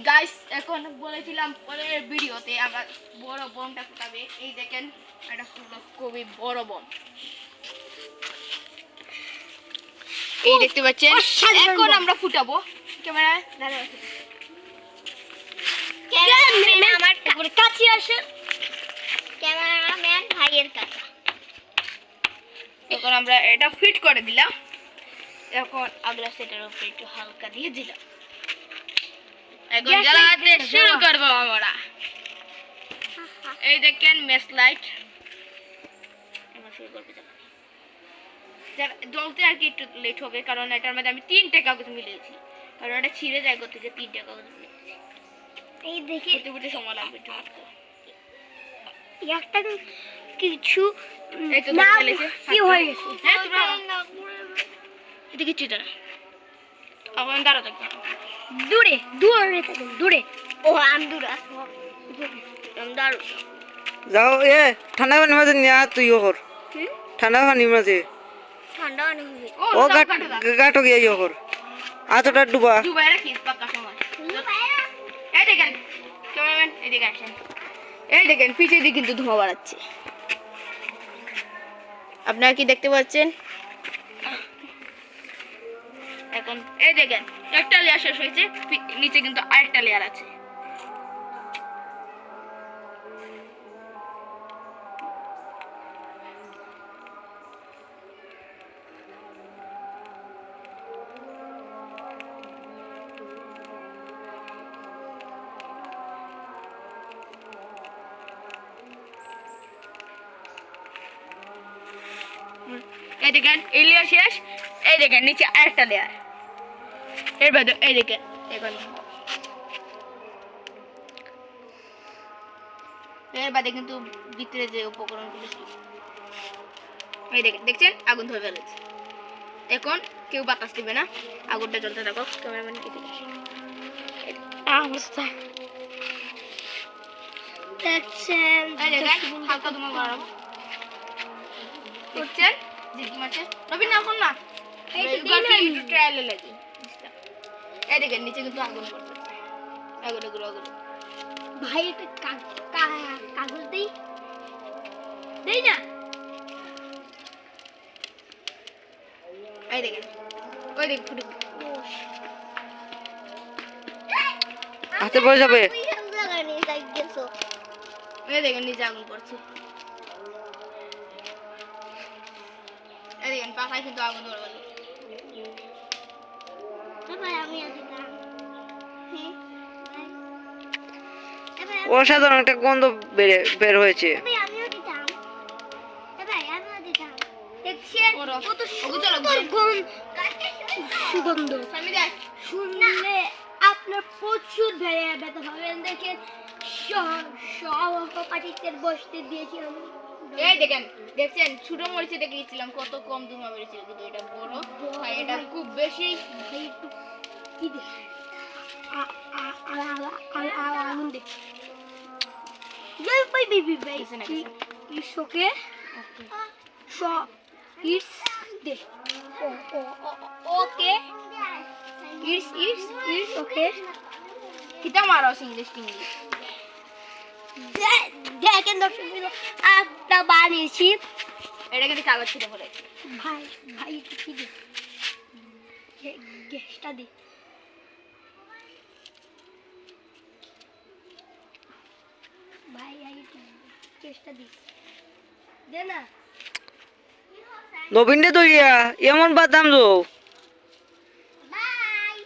Guys এখন বলেছিলাম পরের ভিডিওতে আমরা বড় বোমটা ফুটাবে। এই দেখেন এটা খুবই বড় বোম। এই দেখতে পাচ্ছেন, এখন আমরা ফুটাবো। ক্যামেরা দাঁড়াও, ক্যামেরাম্যান আমার কাছে আসে, ক্যামেরাম্যান ভাইয়ের কাছে। এখন আমরা এটা ফিট করে দিলাম। এখন আগলা সেটার উপরে একটু হালকা দিয়ে দিলাম। এখন জ্বালাতে শুরু করব আমরা। এই দেখেন মেস লাইট আমরা শুরু করব জ্বালাতে। জ্বলতে আর কি একটু লেট হবে, কারণ এটার মধ্যে আমি 3টে কাগজ মিলিয়েছি, কারণ এটা ছিঁড়ে যায় কোথা থেকে 3টে কাগজ মিলিয়েছি। এই দেখে একটু সময় লাগবে একটু হালকা একটা কিছু না কি হয়ে গেছে। হ্যাঁ তোমরা এটা কিছু না, এখন দাঁড়া থাকবে দূরে দূরে থাকবে দূরে। ও আমি দূরে দাঁড়ো যাও। এ ঠান্ডা পানির মাঝে নিয়ে তুই ওর ঠান্ডা পানির মাঝে ঠান্ডা পানি হবে। ও গাটো গিয়ে ওর আতটা ডুবা ডুবাই রাখিস পাক্কা সময়। এই দেখেন ক্যামেরাম্যান, এদিকে আসেন। এই দেখেন পিছে দিয়ে কিন্তু ধোঁয়া বাড়াচ্ছে, আপনারা কি দেখতে পাচ্ছেন? এখন এই দেখেন একটা লেয়ার শেষ হয়েছে, নিচে কিন্তু আরেকটা লেয়ার আছে। এই দেখেন এই লেয়ার শেষ, এই দেখেন নিচে আরেকটা লেয়ার। এর বাদে এই দেখেন এখন এর বাদে কিন্তু ভিতরে যে উপকরণগুলো ছিল এই দেখেন, দেখছেন আগুন ধরে ফেলেছে। এখন কেউ বাতাস দিবে না, আগুনটা জ্বলতে থাকো। ক্যামেরাম্যান এদিকে আসেন। অবস্থা দেখছেন, এই দেখেন হালকা ধোঁয়া বাড়াবো, দেখছেন জিকি মারছে। রবি না কোন না এই ট্রায়ালে লাগে। এই দেখেন নিচে কিন্তু আগুন পড়তেছে, আগুন আগুন। ভাই এটা কাগজ দেই দেই না। এই দেখেন ওই দেখ ফুটে হাতে পড়ে যাবে। এই দেখেন নিচে আগুন পড়ছে, এই দেখেন পাখায় কিন্তু আগুন ধরে গেল। অসাধারণ একটা গন্ধ বের হয়েছে। সুগন্ধ শুনলে আপনার প্রচুর ব্যথা পাবেন। দেখেন সহপাঠীদের বসতে দিয়েছি আমি। এই দেখেন দেখছেন ছোট মরিচে দেখিয়েছিলাম কত কম ধোঁয়া বেরিয়েছিল, কিন্তু এটা বড় ভাই, এটা খুব বেশি ভাই। একটু কি দেখ আগুন দেখ it's okay. So it's there. Okay. It's okay. Kita marah English. দেখেন দর্শকবৃন্দ একটা বানিয়েছি, এটা কিন্তু কাগজ ছিল বলে। ভাই ভাই একটু কি দে গ্যাসটা দে। ভাই একটু গ্যাসটা দি দে না। নবীনরে দইয়া এমন বাদাম দো। বাই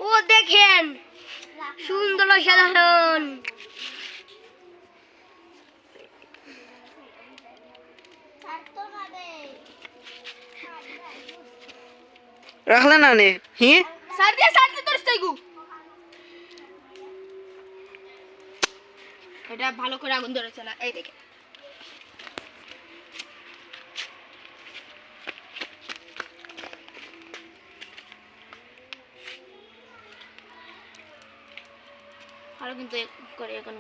ও দেখেন সুন্দর সাধারণ। রাখলে না নে হি সারদে তোর স্টাইগু এটা ভালো করে আগুন ধরেছে না। এই দেখে আরো কিন্তু করে এখন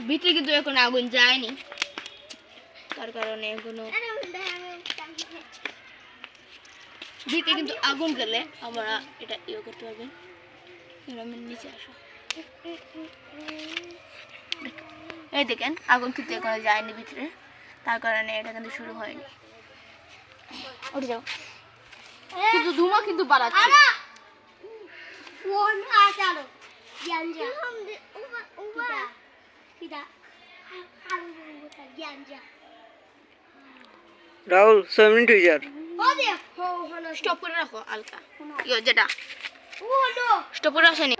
ভিতরে কিন্তু এখন আগুন যায়নি, তার কারণে এখনো ভিতরে কিন্তু আগুন গেলে আমরা এটা ইয়ে করতে পারবেন। আমি নিচে আসো, এই দেখেন আগুন কিন্তু এখনো যায়নি ভিতরে, তার কারণে এটা কিন্তু শুরু হয়নি। উঠে যাও, কিন্তু ধোঁয়া কিন্তু বাড়াচ্ছে। রাহুল 6 মিনিট হয়ে যার। স্টপ করে রাখো হালকা, যেটা স্টপ করে আসেনি।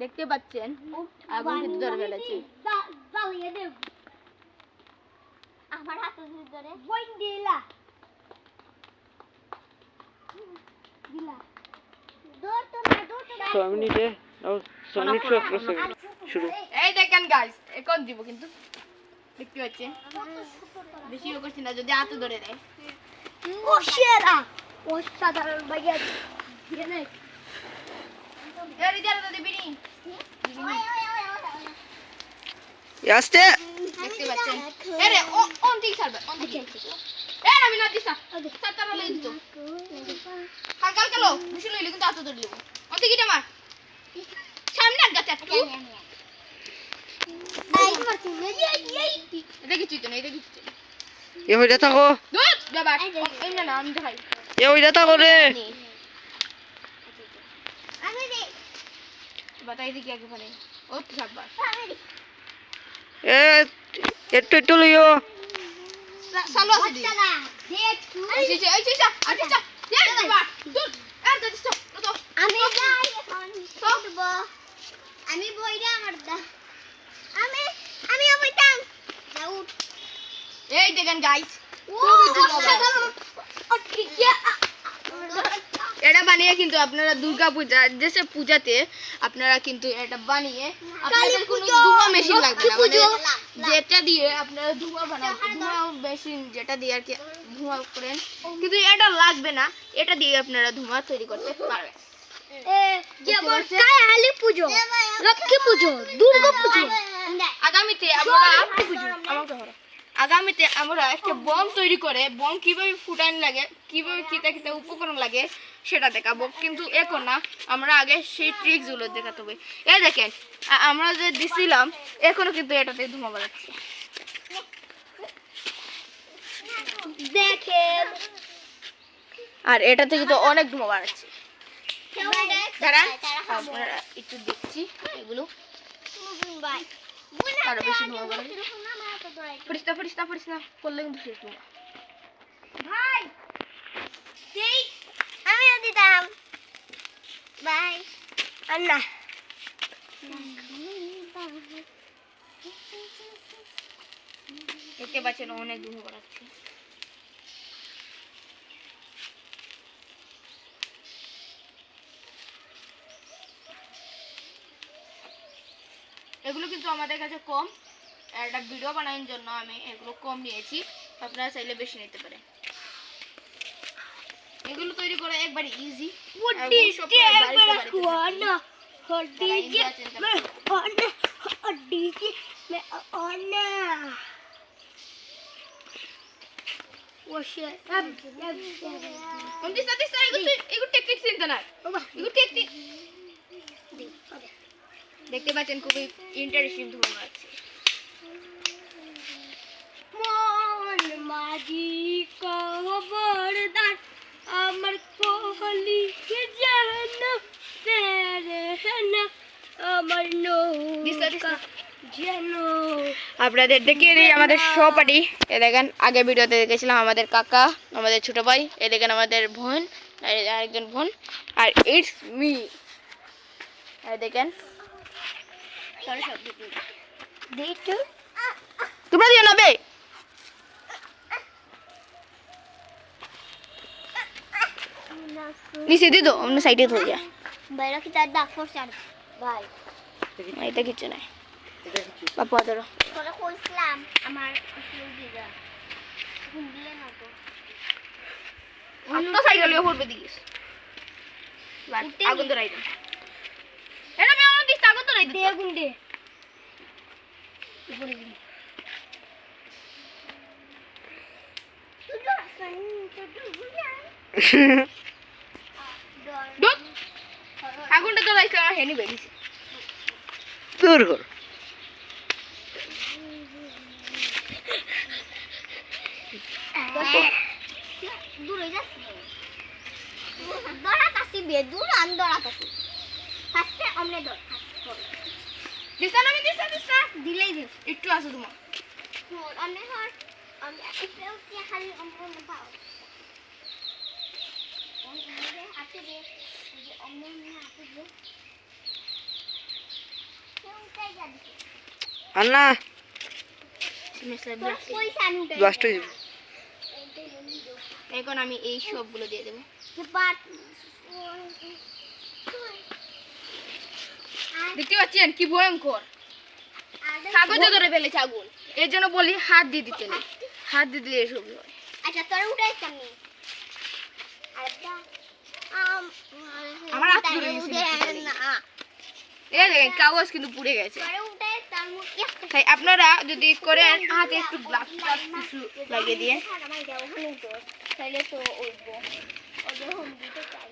দেখতে পাচ্ছেন আগুন কিন্তু ধরে ফেলেছে। আমার হাতে ধরে বই দিলা দিলা দৌড় তো না 6 মিনিটে রাহুল 6 মিনিট 17 সেকেন্ড শুরু। এই দেখেন গাইস, এখন দিব কিন্তু দেখতে পাচ্ছেন বেশি করছি না, যদি হাতে ধরে দেয় ও সেরা ও সাধারণ ভাইয়া দিয়ে নে এর ইদার তো দিবি নি আস্তে দেখতে পাচ্ছেন। আরে ও অন দিক ছাড়বে, অন দিক এ আমি না দিছা সাতটা লই দিত হালকা হালকা লো, বেশি লইলে কিন্তু হাতে ধরে লিব। অন দিক এটা মার সামনে আর গাছ একটা এটা কিছু তো না, এটা কিছু এ হইরা থাকো, দুধ বাবা এই না আমি দেখাই এ হইরা থাকো রে। আমি দে বাতাই দিকে আগে পড়ে ও সাববার এ একটু একটু লইও। সালো আছে দি দেখ এই যে আচ্ছা দেখ বাবা দুধ আর দুধ স্টপ তো আমি যাই এখন স্টপ আমি বইরা আমার দা আমি বইতাম যাও। এই দেখেন গাইস এটা বানিয়ে কিন্তু আপনারা দুর্গা পূজা যেসে পূজাতে আপনারা কিন্তু এটা বানিয়ে আপনাদের কোনো ধোঁয়া মেশিন লাগবে না, মানে যেটা দিয়ে আপনারা ধোঁয়া বানান, ধোঁয়া মেশিন যেটা দিয়ে আর কি ধোঁয়া করেন, কিন্তু এটা লাগবে না, এটা দিয়ে আপনারা ধোঁয়া তৈরি করতে পারবেন। আগামীতে আমরা একটা বম তৈরি করে বম কিভাবে ফুটান লাগে, কিভাবে কিতা কিতা উপকরণ লাগে সেটা দেখাবো, কিন্তু এখন না, আমরা আগে সেই ট্রিকসগুলো দেখাতে হবে। এই দেখেন আমরা যে দিছিলাম এখনো কিন্তু এটাতে ধোঁয়া বেরোচ্ছে দেখেন, আর এটাতে কিন্তু অনেক ধোঁয়া বেরোচ্ছে। দাঁড়ান আপনারা একটু দেখছি এগুলো আরো বেশি ধোঁয়া বেরোচ্ছে। ফরিস না করলে কিন্তু শেষ ধোঁয়া। ভাই সেই আমি দিতাম বাই আন্না দেখতে পাচ্ছেন অনেক ধোঁয়া বেরোচ্ছে। এগুলো কিন্তু আমাদের কাছে কম, একটা ভিডিও বানানোর জন্য আমি এগুলো কম নিয়েছি, আপনারা চাইলে বেশি নিতে পারেন। এগুলো তৈরি করা একবারে ইজি। দেখতে পাচ্ছেন খুবই ইন্টারেস্টিং ধোঁয়া আছে। মন মাঝি খবরদার আমার কোহলি জানো তেরে না আমার নৌকা জানো। আপনাদের দেখিয়ে দিই আমাদের সহপাঠী, এ দেখেন আগে ভিডিওতে দেখেছিলাম আমাদের কাকা, আমাদের ছোট ভাই, এ দেখেন আমাদের বোন, আরেকজন বোন, আর ইটস মি। দেখেন তোমরা দিও না বে, নিচে দিয়ে দো, অন্য সাইডে ধরে যা বাইরে কি তার দাগ ফোর্স আর ভাই এটা কিছু নাই বাপু ধরো তোরা কইছিলাম আমার ফুল দিবা ফুল দিয়ে না তো তো সাইকেলে পড়বে দিস আগুন ধরাই দে এটা আমি আমার দিস আগুন ধরাই দে আগুন দে উপরে দিন ডুব আগুনটা ধরাইছে আমার হেনি বেরিয়েছে দূর কর দূরে যাচ্ছে দড়া কাছি বে দূর আন দড়া কাছি ফার্স্টে আমনে দড় দিস না আমি দিস না দিলেই দে একটু আসো তোমার আমনে হর আমি একটু কি খালি আমনে না পাও আমনে হাতে দে আমনে না হাতে দে কেউ চাই যাবে আন্না তোর পয়সা আমি উঠাই ব্লাস্ট হয়ে যাবে এখন আমি এই সবগুলো দিয়ে দেবো বাট দেখতে পাচ্ছেন কি ভয়ঙ্কর কাগজে ধরে ফেলেছে আগুন এর জন্য বলি হাত দিয়ে দিতে নেই হাত দিয়ে দিলে এসব হয় আচ্ছা তোর উঠাইছ আমি আচ্ছা আমার হাত ধরে গেছে না এই দেখেন কাগজ কিন্তু পুড়ে গেছে তোর উঠাই তার মুখে তাই আপনারা যদি করেন হাতে একটু গ্লাভস কিছু লাগিয়ে দিয়ে আমার যাও হলো তো তাহলে তো উঠব ওদের হোম দিতে চাই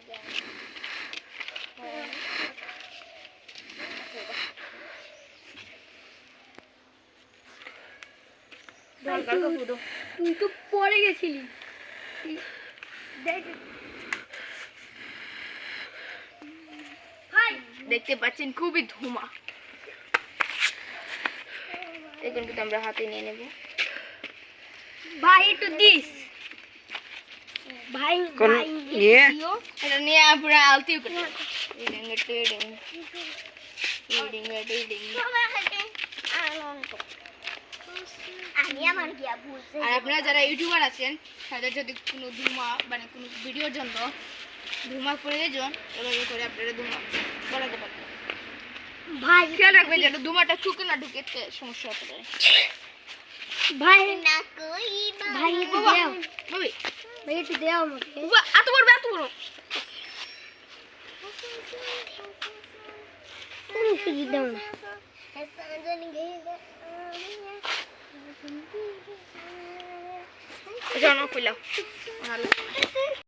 তুই তো পড়ে গেছিলি দেখতে পাচ্ছেন খুবই ধোঁয়া এখন কিন্তু আমরা হাতে নিয়ে নেব ভাই একটু দিস ভাই কোন নিয়ে এটা নিয়ে আমরা আলতিও করতে রিডিং রিডিং রিডিং রিডিং আমি আমার গিয়া ভুলছে আর আপনারা যারা ইউটিউবার আছেন তাদের যদি কোনো ধুমা মানে কোনো ভিডিওর জন্য ধুমা প্রয়োজন এভাবে করে আপনারা ধুমা বলাতে পারবেন ভাই খেয়াল রাখবেন যেন ধুমাটা চুকে না ঢুকে সমস্যা হতে পারে ভাই না কই ভাই একটু বাবা দাও ভাবি ভাই একটু দাও আমাকে বাবা এত বড় তুমি সুজি দাও না জানো কইলাম